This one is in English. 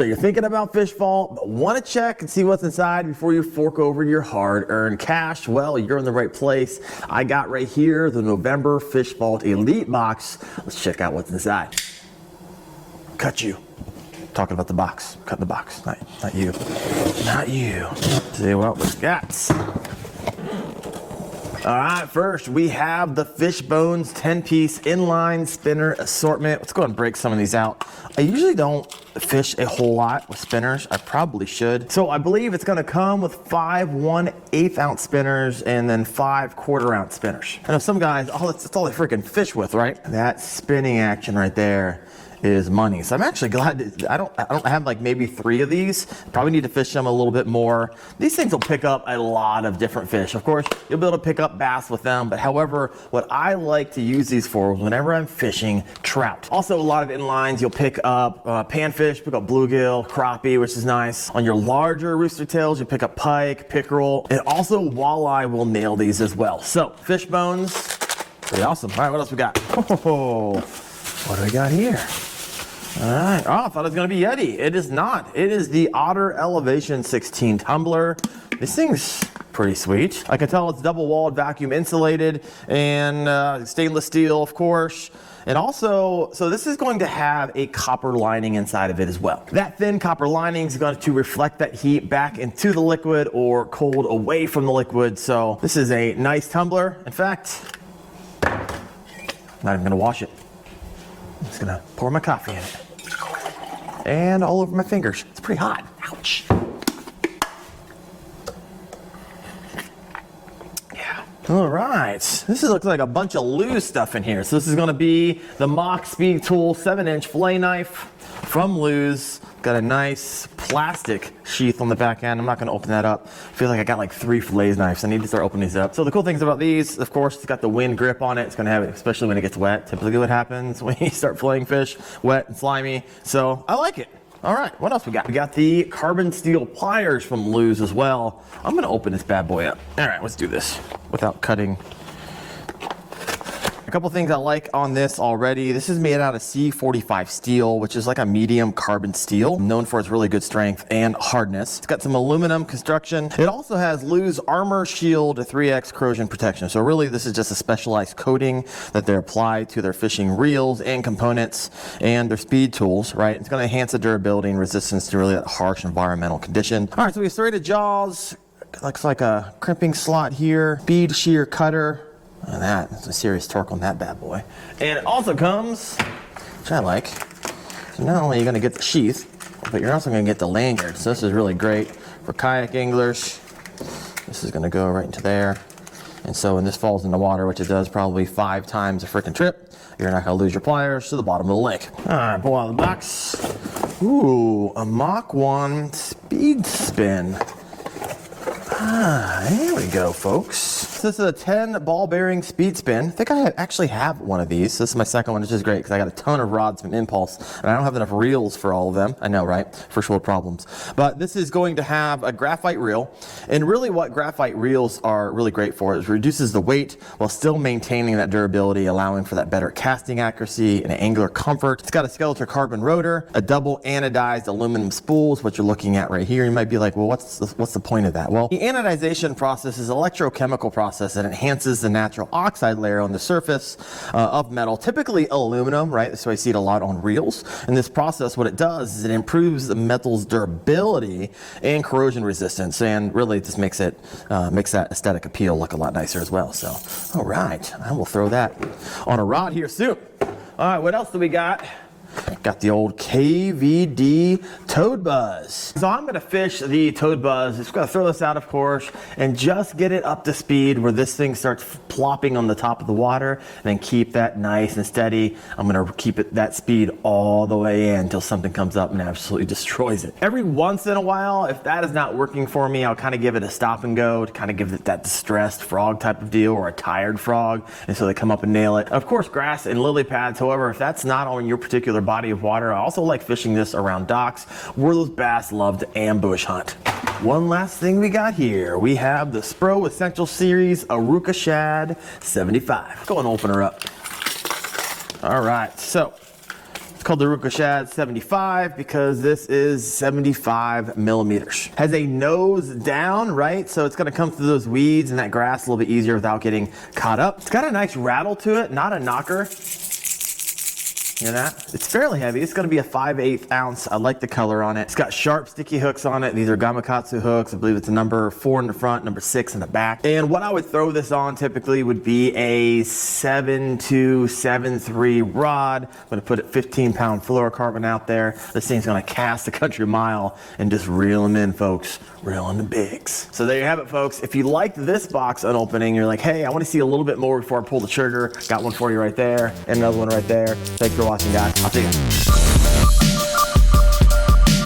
So you're thinking about Fishvault, but want to check and see what's inside before you fork over your hard-earned cash? Well, you're in the right place. I got right here the November Fishvault Elite Box. Let's check out what's inside. Cut you. Talking about the box. Cut the box. Not you. Not you. See what we got. All right, first we have the Fishbones 10-piece inline spinner assortment. Let's go ahead and break some of these out. I usually don't fish a whole lot with spinners. I probably should. So I believe it's gonna come with 5 1/8 ounce spinners and then 5 1/4 ounce spinners. I know some guys, that's all they freaking fish with, right? That spinning action right there is money. So I'm actually glad I don't have like maybe 3 of these. Probably need to fish them a little bit more. These things will pick up a lot of different fish. Of course, you'll be able to pick up bass with them, but however, what I like to use these for is whenever I'm fishing trout. Also, a lot of inlines, you'll pick up panfish, pick up bluegill, crappie, which is nice. On your larger rooster tails, you pick up pike, pickerel, and also walleye will nail these as well. So, fish bones, pretty awesome. All right, what else we got? Oh, what do we got here? All right. Oh, I thought it was going to be Yeti. It is not. It is the Otter Elevation 16 tumbler. This thing's pretty sweet. I can tell it's double-walled, vacuum insulated, and stainless steel, of course. And also, so this is going to have a copper lining inside of it as well. That thin copper lining is going to reflect that heat back into the liquid or cold away from the liquid. So this is a nice tumbler. In fact, I'm not even going to wash it. I'm just gonna pour my coffee in it. And all over my fingers. It's pretty hot. Ouch. Yeah. All right. This looks like a bunch of Lew's stuff in here. So this is gonna be the Mock Speed Tool 7-inch fillet knife from Lew's. Got a nice plastic sheath on the back end. I'm not gonna open that up. I feel like I got like 3 fillet knives. I need to start opening these up. So the cool things about these, of course, it's got the wind grip on it. It's gonna have it, especially when it gets wet. Typically what happens when you start filleting fish, wet and slimy. So I like it. All right, what else we got? We got the carbon steel pliers from Lew's as well. I'm gonna open this bad boy up. All right, let's do this without cutting. A couple things I like on this already. This is made out of C45 steel, which is like a medium carbon steel, known for its really good strength and hardness. It's got some aluminum construction. It also has Lew's Armor Shield 3X corrosion protection. So really this is just a specialized coating that they apply to their fishing reels and components and their speed tools, right? It's gonna enhance the durability and resistance to really that harsh environmental condition. All right, so we have serrated jaws. Looks like a crimping slot here. Bead shear cutter. Look at that, that's a serious torque on that bad boy. And it also comes, which I like, so not only are you gonna get the sheath, but you're also gonna get the lanyard. So this is really great for kayak anglers. This is gonna go right into there. And so when this falls in the water, which it does probably 5 times a freaking trip, you're not gonna lose your pliers to the bottom of the lake. All right, pull out the box. Ooh, a Mach 1 speed spin. Ah, here we go, folks. This is a 10 ball bearing speed spin. I think I actually have one of these. This is my second one, which is great because I got a ton of rods from Impulse and I don't have enough reels for all of them. I know, right? First world problems. But this is going to have a graphite reel. And really what graphite reels are really great for is reduces the weight while still maintaining that durability, allowing for that better casting accuracy and angler comfort. It's got a skeletal carbon rotor, a double anodized aluminum spool is what you're looking at right here. You might be like, well, what's the point of that? Well, the anodization process is an electrochemical process that enhances the natural oxide layer on the surface of metal, typically aluminum, right? So I see it a lot on reels. And this process, what it does is it improves the metal's durability and corrosion resistance, and really just makes that aesthetic appeal look a lot nicer as well. So, all right, I will throw that on a rod here soon. All right, what else do we got? Got the old KVD Toad Buzz. So I'm gonna fish the Toad Buzz. Just gonna throw this out, of course, and just get it up to speed where this thing starts plopping on the top of the water, and then keep that nice and steady. I'm gonna keep it that speed all the way in until something comes up and absolutely destroys it. Every once in a while, if that is not working for me, I'll kind of give it a stop and go to kind of give it that distressed frog type of deal, or a tired frog, and so they come up and nail it. Of course, grass and lily pads. However, if that's not on your particular body of water, I also like fishing this around docks where those bass love to ambush hunt. One last thing we got here. We have the Spro Essential Series Aruka Shad 75. Go and open her up. All right, so let's called the Ricochet 75 because this is 75 millimeters. Has a nose down, right? So it's gonna come through those weeds and that grass a little bit easier without getting caught up. It's got a nice rattle to it, not a knocker. Hear that? It's fairly heavy. It's going to be a 5/8 ounce. I like the color on it. It's got sharp, sticky hooks on it. These are Gamakatsu hooks. I believe it's a number 4 in the front, number 6 in the back. And what I would throw this on typically would be a 7.2, 7.3 rod. I'm going to put a 15-pound fluorocarbon out there. This thing's going to cast a country mile and just reel them in, folks. Reel in the bigs. So there you have it, folks. If you liked this box unopening, you're like, hey, I want to see a little bit more before I pull the trigger. Got one for you right there, and another one right there. Thanks for watching, guys. I'll see you.